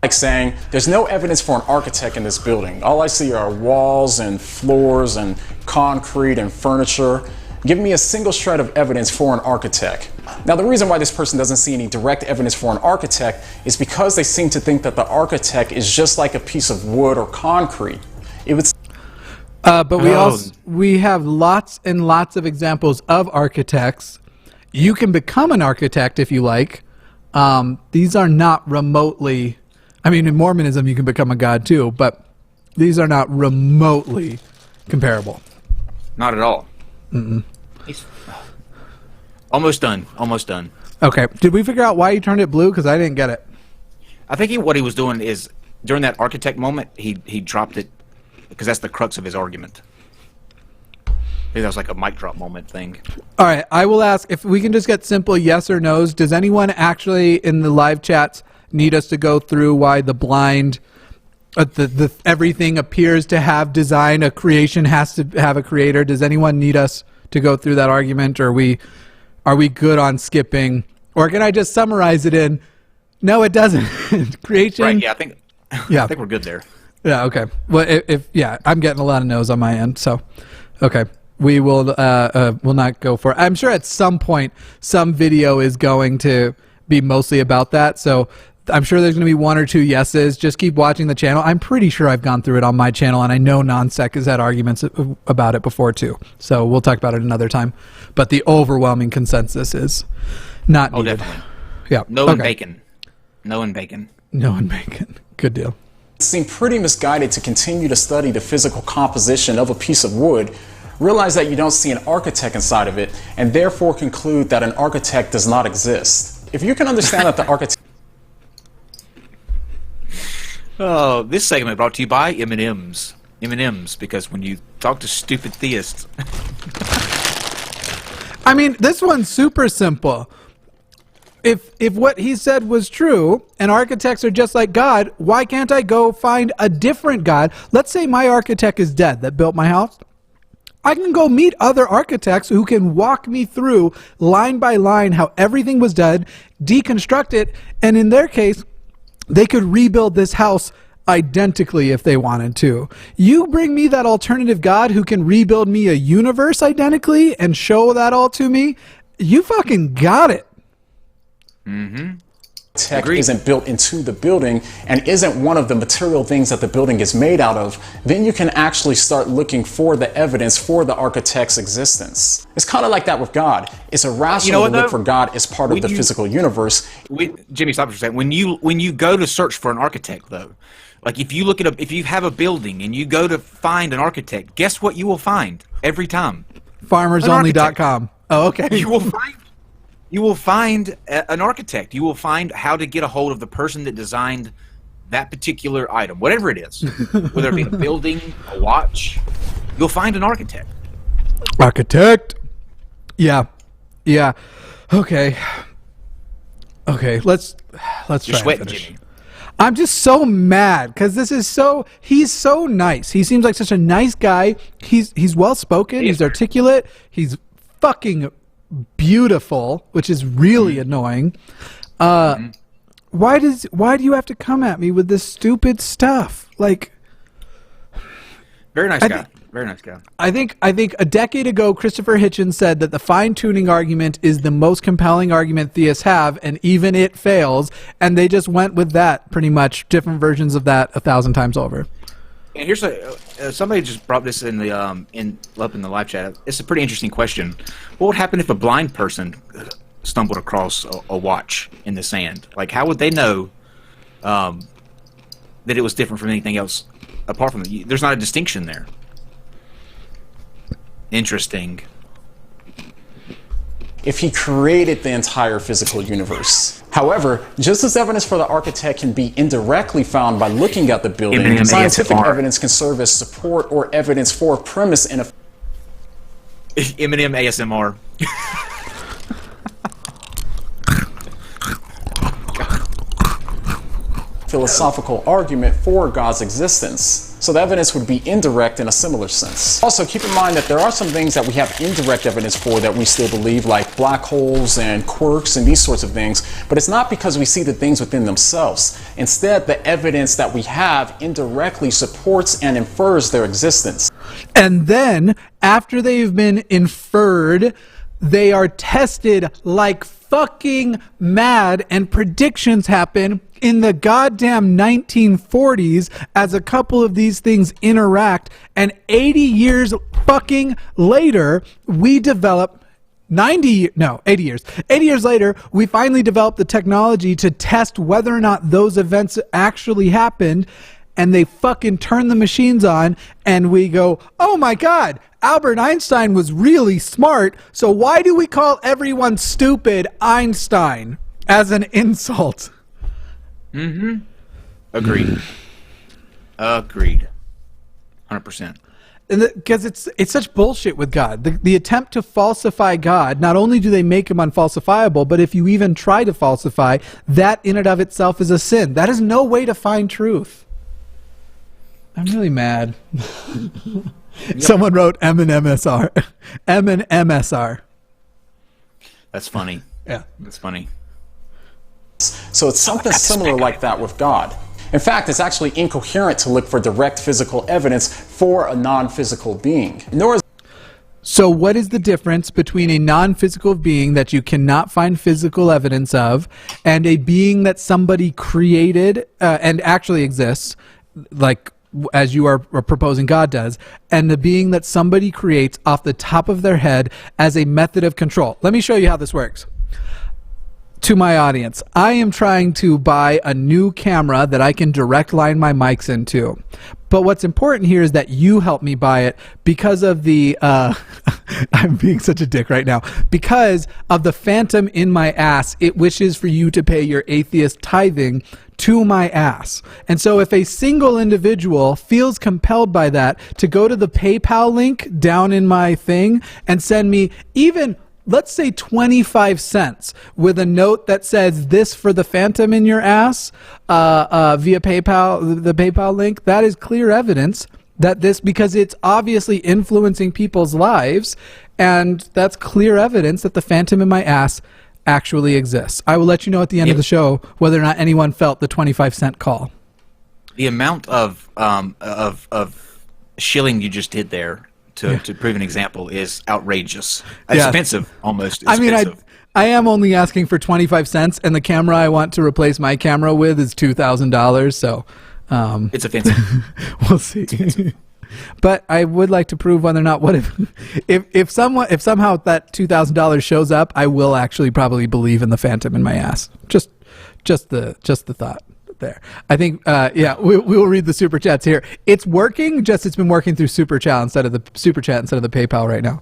Like saying there's no evidence for an architect in this building. All I see are walls and floors and concrete and furniture. Give me a single shred of evidence for an architect. Now, the reason why this person doesn't see any direct evidence for an architect is because they seem to think that the architect is just like a piece of wood or concrete. It would. But we have lots and lots of examples of architects. You can become an architect if you like. These are not remotely. I mean, in Mormonism, you can become a god too, but these are not remotely comparable. Not at all. Mm-mm. Almost done. Almost done. Okay. Did we figure out why he turned it blue? Because I didn't get it. I think what he was doing is, during that architect moment, he dropped it, because that's the crux of his argument. I think that was like a mic drop moment thing. All right. I will ask if we can just get simple yes or no's. Does anyone actually in the live chats need us to go through why the blind, the everything appears to have design, a creation has to have a creator? Does anyone need us to go through that argument, or are we good on skipping? Or can I just summarize it in, no, it doesn't. Creation. Right, yeah, I think we're good there. Yeah, okay. Well, if I'm getting a lot of no's on my end, so okay. We will not go for it. I'm sure at some point some video is going to be mostly about that, so I'm sure there's going to be one or two yeses. Just keep watching the channel. I'm pretty sure I've gone through it on my channel, and I know NonSec has had arguments about it before too. So we'll talk about it another time. But the overwhelming consensus is not needed. Definitely. Yeah. No and bacon. No and bacon. No and bacon. Good deal. It seemed pretty misguided to continue to study the physical composition of a piece of wood, realize that you don't see an architect inside of it, and therefore conclude that an architect does not exist. If you can understand that the architect... Oh, this segment brought to you by M&M's. M&M's, because when you talk to stupid theists... I mean, this one's super simple. If what he said was true, and architects are just like God, why can't I go find a different God? Let's say my architect is dead that built my house. I can go meet other architects who can walk me through line by line how everything was done, deconstruct it, and in their case, they could rebuild this house identically if they wanted to. You bring me that alternative God who can rebuild me a universe identically and show that all to me, you fucking got it. Mm-hmm. Tech isn't built into the building and isn't one of the material things that the building is made out of, then you can actually start looking for the evidence for the architect's existence. It's kind of like that with God. It's irrational to look for God as part of the physical universe. Jimmy, stop for a second. When you go to search for an architect, though, like if you look at if you have a building and you go to find an architect, guess what you will find every time? FarmersOnly.com. Oh, okay. You will find You will find an architect. You will find how to get a hold of the person that designed that particular item, whatever it is, whether it be a building, a watch. You'll find an architect. Architect. Yeah. Okay. Let's try You're sweating, and finish. Jimmy. I'm just so mad because he's so nice. He seems like such a nice guy. He's well spoken. He's articulate. He's fucking beautiful, which is really annoying. Why do you have to come at me with this stupid stuff? Like, Very nice guy. Very nice guy. I think a decade ago, Christopher Hitchens said that the fine-tuning argument is the most compelling argument theists have, and even it fails. And they just went with that, pretty much, different versions of that 1,000 times over. And here's somebody just brought this in the up in the live chat. It's a pretty interesting question. What would happen if a blind person stumbled across a watch in the sand? Like, how would they know that it was different from anything else apart from it? There's not a distinction there. Interesting. If he created the entire physical universe. However, just as evidence for the architect can be indirectly found by looking at the building, Eminem scientific ASMR. evidence can serve as support or evidence for a premise in a Eminem ASMR. philosophical argument for God's existence. So the evidence would be indirect in a similar sense. Also, keep in mind that there are some things that we have indirect evidence for that we still believe, like black holes and quirks and these sorts of things, but it's not because we see the things within themselves. Instead, the evidence that we have indirectly supports and infers their existence. And then, after they've been inferred, they are tested like fucking mad, and predictions happen in the goddamn 1940s as a couple of these things interact, and 80 years fucking later, we develop 80 years later, we finally developed the technology to test whether or not those events actually happened, and they fucking turn the machines on, and we go, oh my God, Albert Einstein was really smart, so why do we call everyone stupid Einstein as an insult? Agreed. Agreed. 100%. Because it's such bullshit with God. The attempt to falsify God, not only do they make him unfalsifiable, but if you even try to falsify, that in and of itself is a sin. That is no way to find truth. I'm really mad. Someone wrote M&MSR. M&MSR. That's funny. Yeah. That's funny. So it's something similar like that with God. In fact, it's actually incoherent to look for direct physical evidence for a non-physical being. Nor is So what is the difference between a non-physical being that you cannot find physical evidence of and a being that somebody created and actually exists, like as you are proposing God does, and the being that somebody creates off the top of their head as a method of control? Let me show you how this works. To my audience, I am trying to buy a new camera that I can direct line my mics into. But what's important here is that you help me buy it because of the, I'm being such a dick right now, because of the phantom in my ass. It wishes for you to pay your atheist tithing to my ass. And so if a single individual feels compelled by that to go to the PayPal link down in my thing and send me even, let's say 25 cents with a note that says this for the phantom in your ass via PayPal, the PayPal link, that is clear evidence that this, because it's obviously influencing people's lives, and that's clear evidence that the phantom in my ass actually exists. I will let you know at the end of the show whether or not anyone felt the 25-cent call. The amount of shilling you just did there to prove an example is outrageous. It's offensive, almost. It's offensive. I am only asking for 25 cents, and the camera I want to replace my camera with is $2,000, so... it's offensive. We'll see. But I would like to prove whether or not, what if somehow that $2,000 shows up, I will actually probably believe in the phantom in my ass. Just the thought. there. I think, we will read the super chats here. It's working, just it's been working through super chat instead of the PayPal right now.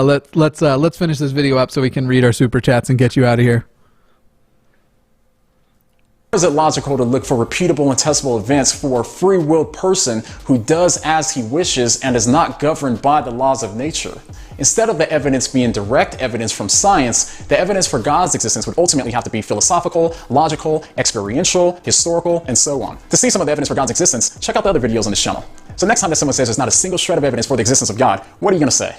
Let's finish this video up so we can read our super chats and get you out of here. Is it logical to look for repeatable and testable events for a free-willed person who does as he wishes and is not governed by the laws of nature? Instead of the evidence being direct evidence from science, the evidence for God's existence would ultimately have to be philosophical, logical, experiential, historical, and so on. To see some of the evidence for God's existence, check out the other videos on this channel. So next time that someone says there's not a single shred of evidence for the existence of God, what are you going to say?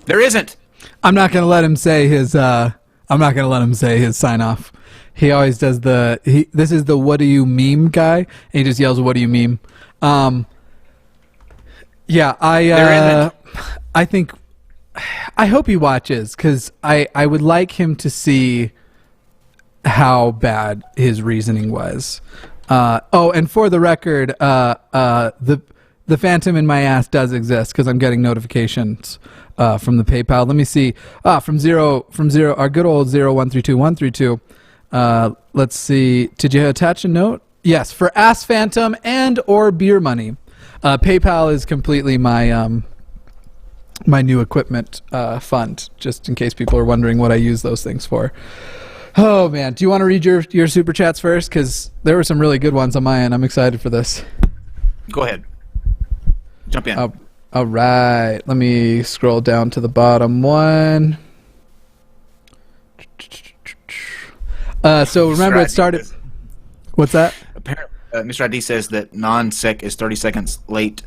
There isn't. I'm not going to let him say his sign off. He always does this is the what do you meme guy, and he just yells what do you meme. I think I hope he watches, because I would like him to see how bad his reasoning was. And for the record, the phantom in my ass does exist, because I'm getting notifications from the PayPal. Let me see. From zero, our good old 0132132. Let's see. Did you attach a note? Yes, for Ass Phantom and or beer money. PayPal is completely my my new equipment fund, just in case people are wondering what I use those things for. Oh man, do you want to read your super chats first? Because there were some really good ones on my end. I'm excited for this. Go ahead. Jump in. All right. Let me scroll down to the bottom one. So remember, it started. What's that? Apparently, Mr. ID says that non-sec is 30 seconds late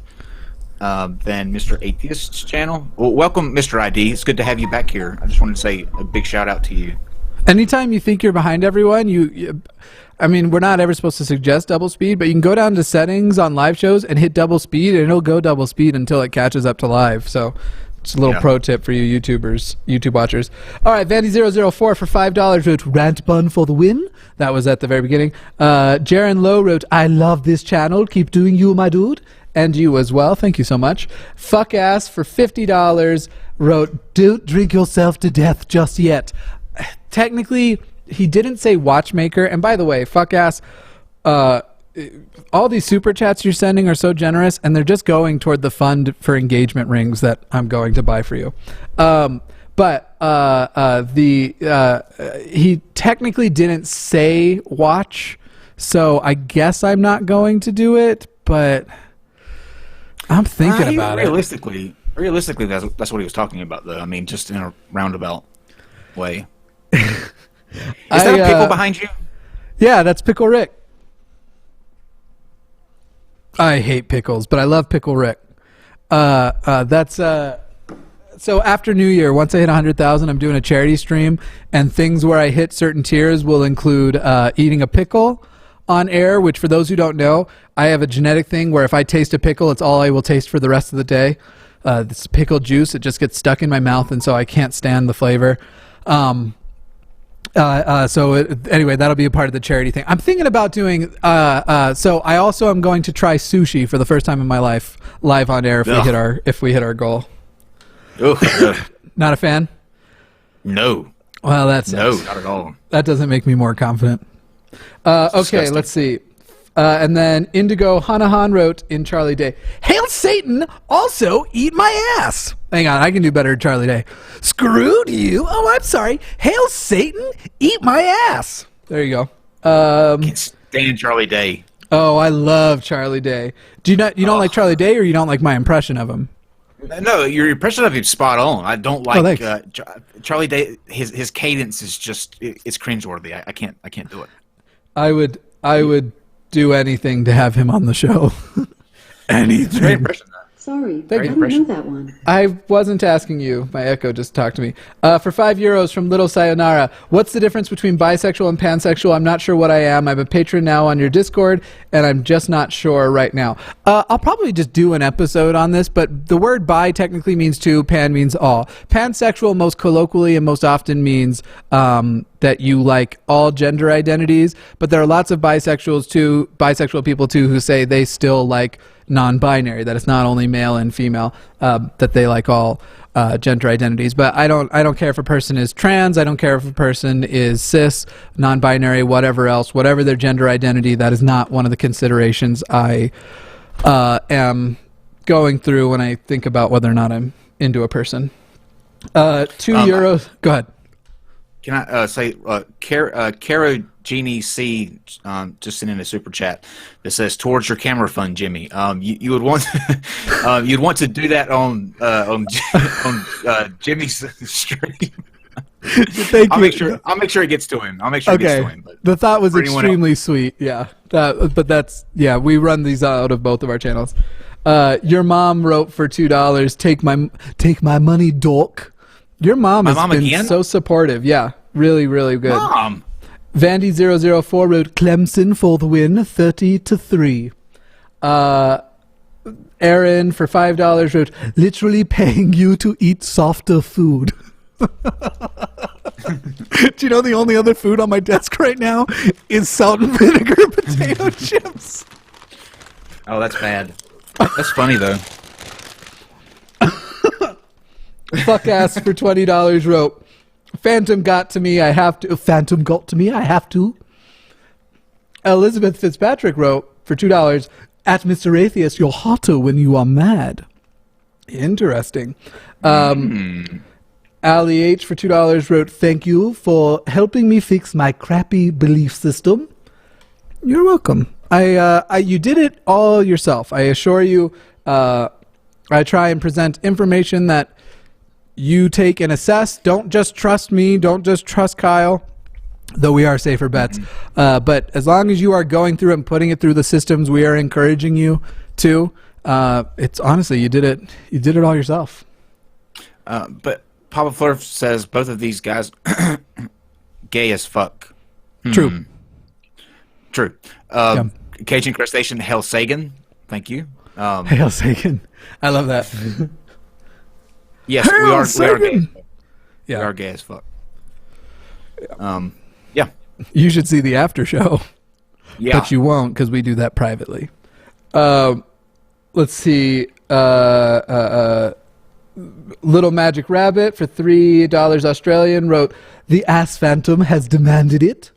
than Mr. Atheist's channel. Well, welcome, Mr. ID. It's good to have you back here. I just wanted to say a big shout out to you. Anytime you think you're behind everyone, I mean, we're not ever supposed to suggest double speed, but you can go down to settings on live shows and hit double speed, and it'll go double speed until it catches up to live. So it's a little pro tip for you YouTube watchers. All right, Vandy004 for $5 wrote rant bun for the win. That was at the very beginning. Jaren Lowe wrote, I love this channel. Keep doing you, my dude. And you as well. Thank you so much. Fuck ass for $50 wrote, don't drink yourself to death just yet. Technically, he didn't say watchmaker. And by the way, fuck ass, all these super chats you're sending are so generous, and they're just going toward the fund for engagement rings that I'm going to buy for you. He technically didn't say watch, so I guess I'm not going to do it, but I'm thinking about it. Realistically, that's what he was talking about, though. I mean, just in a roundabout way. Is that a pickle behind you? Yeah, that's Pickle Rick. I hate pickles, but I love Pickle Rick. So after New Year, once I hit 100,000, I'm doing a charity stream, and things where I hit certain tiers will include eating a pickle on air, which for those who don't know, I have a genetic thing where if I taste a pickle, it's all I will taste for the rest of the day. This pickle juice, it just gets stuck in my mouth, and so I can't stand the flavor. Anyway, that'll be a part of the charity thing. I'm thinking about doing, so I also am going to try sushi for the first time in my life, live on air if we hit our goal. Not a fan? No. Well, that's no, not at all. That doesn't make me more confident. Okay, let's see. And then Indigo Hanahan wrote in Charlie Day, Hail Satan, also eat my ass. Hang on, I can do better than Charlie Day. Screwed you? Oh, I'm sorry. Hail Satan, eat my ass. There you go. Can't stand Charlie Day. Oh, I love Charlie Day. You don't like Charlie Day, or you don't like my impression of him? No, your impression of him's spot on. I don't like Charlie Day. His cadence is just it's cringeworthy. I can't do it. I would do anything to have him on the show. Anything. Great impression. Sorry, I didn't know that one. I wasn't asking you. My echo just talked to me. For €5 from Little Sayonara, what's the difference between bisexual and pansexual? I'm not sure what I am. I'm a patron now on your Discord, and I'm just not sure right now. I'll probably just do an episode on this, but the word bi technically means two, pan means all. Pansexual most colloquially and most often means that you like all gender identities, but there are lots of bisexual people too, who say they still like non-binary, that it's not only male and female, that they like all gender identities. But I don't care if a person is trans, I don't care if a person is cis, non-binary, whatever else, whatever their gender identity, that is not one of the considerations I am going through when I think about whether or not I'm into a person. €2. Go ahead. Can I say, Caro Genie C just sent in a super chat that says, "Towards your camera fund, Jimmy." You would want you'd want to do that on Jimmy's stream. Thank you. I'll make sure it gets to him. It gets to him. But the thought was extremely sweet. Yeah. We run these out of both of our channels. Your mom wrote for $2. Take my money, dork. Your mom has been again? So supportive. Yeah, really, really good. Mom. Vandy004 wrote Clemson for the win, 30-3. Aaron for $5 wrote literally paying you to eat softer food. Do you know the only other food on my desk right now is salt and vinegar potato chips? Oh, that's bad. That's funny though. Fuck ass for $20 wrote Phantom got to me, I have to. Phantom got to me, I have to. Elizabeth Fitzpatrick wrote for $2 at Mr. Atheist, you're hotter when you are mad. Interesting. Ali H for $2 wrote thank you for helping me fix my crappy belief system. You're welcome. You did it all yourself. I assure you. I try and present information that you take and assess. Don't just trust me. Don't just trust Kyle, though we are safer bets. But as long as you are going through and putting it through the systems we are encouraging you to, it's honestly, you did it. You did it all yourself. But Papa Flurf says both of these guys gay as fuck. True. Cajun Crustacean, Hail Sagan. Thank you. Hail Sagan. I love that. Yes, Hail we are Sagan. gay. Yeah. We are gay as fuck. Yeah. You should see the after show. Yeah. But you won't because we do that privately. Let's see. Little Magic Rabbit for $3 Australian wrote, the ass phantom has demanded it.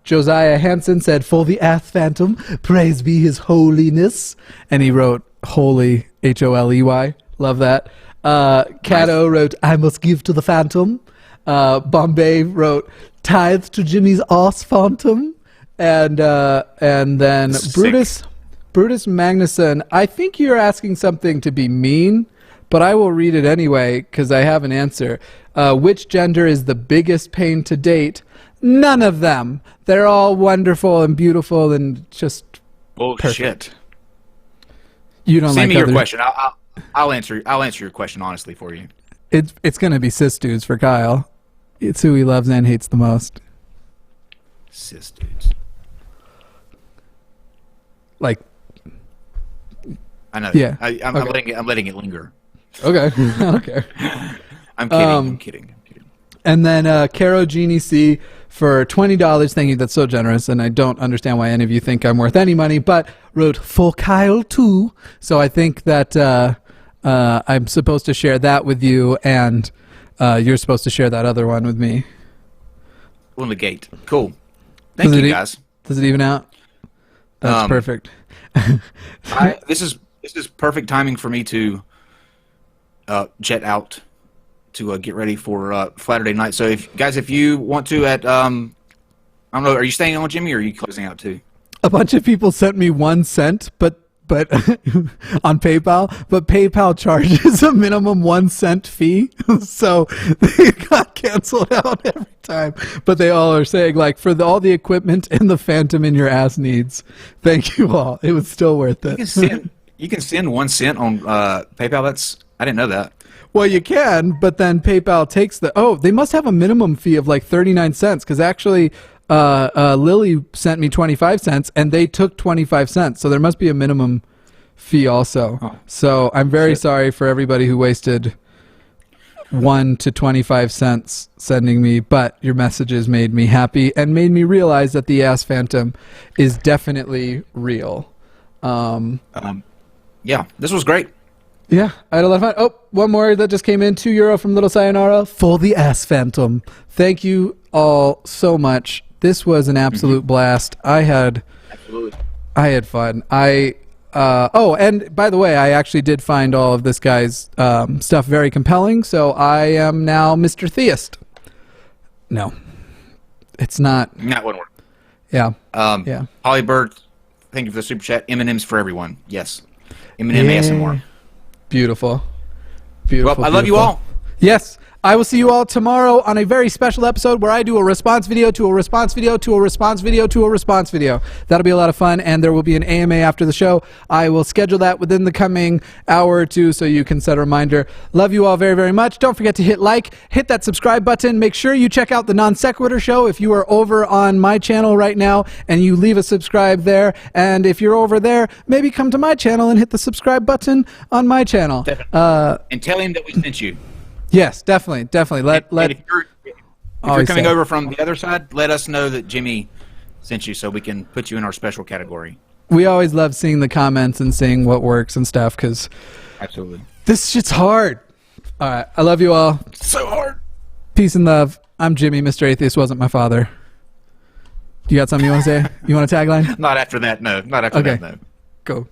Josiah Hansen said, for the ass phantom, praise be his holiness. And he wrote holy, Holey. Love that. Cato wrote, I must give to the phantom. Bombay wrote, tithe to Jimmy's ass phantom. And then Brutus Magnuson, I think you're asking something to be mean, but I will read it anyway because I have an answer. Which gender is the biggest pain to date? None of them. They're all wonderful and beautiful and just bullshit. Perfect. You don't Send like me your question. I'll answer your question honestly for you. It's going to be cis dudes for Kyle. It's who he loves and hates the most. Cis dudes. Like, I know. Yeah. I'm letting it linger. Okay. I don't care. I'm kidding. And then Caro Genie C for $20. Thank you. That's so generous. And I don't understand why any of you think I'm worth any money, but wrote for Kyle too. So I think that I'm supposed to share that with you, and you're supposed to share that other one with me. On the gate. Cool. Thank you, guys. Does it even out? That's perfect. This is perfect timing for me to jet out to get ready for Saturday night. So if you want to I don't know, are you staying on, Jimmy, or are you closing out too? A bunch of people sent me 1 cent, but on PayPal, but PayPal charges a minimum 1 cent fee, so they got canceled out every time. But they all are saying, like, for all the equipment and the phantom in your ass needs, thank you all. It was still worth it. You can send 1 cent on PayPal. I didn't know that. Well, you can, but then PayPal takes they must have a minimum fee of like 39 cents, because actually Lily sent me 25 cents and they took 25 cents, so there must be a minimum fee also. So I'm very sorry for everybody who wasted 1 to 25 cents sending me, but your messages made me happy and made me realize that the Ass Phantom is definitely real. Yeah, this was great. Yeah, I had a lot of fun. Oh, one more that just came in, €2 from Little Sayonara for the Ass Phantom. Thank you all so much. This was an absolute blast. I had fun. Oh, and by the way, I actually did find all of this guy's stuff very compelling, so I am now Mr. Theist. No, it's not. That wouldn't work. Yeah. Yeah. Holly Bird, thank you for the super chat. M&M's for everyone. Yes. M&M ASMR. Beautiful. Beautiful. Well, I love you all. Yes. I will see you all tomorrow on a very special episode where I do a response video to a response video to a response video to a response video. That'll be a lot of fun, and there will be an AMA after the show. I will schedule that within the coming hour or two so you can set a reminder. Love you all very, very much. Don't forget to hit like, hit that subscribe button. Make sure you check out the NonSequitur show if you are over on my channel right now and you leave a subscribe there. And if you're over there, maybe come to my channel and hit the subscribe button on my channel. And tell him that we sent you. Yes, definitely. And if you're coming over from the other side, let us know that Jimmy sent you so we can put you in our special category. We always love seeing the comments and seeing what works and stuff because absolutely, this shit's hard. All right, I love you all. So hard. Peace and love. I'm Jimmy. Mr. Atheist wasn't my father. You got something you want to say? You want a tagline? Not after that, no. Not after that, no. Go.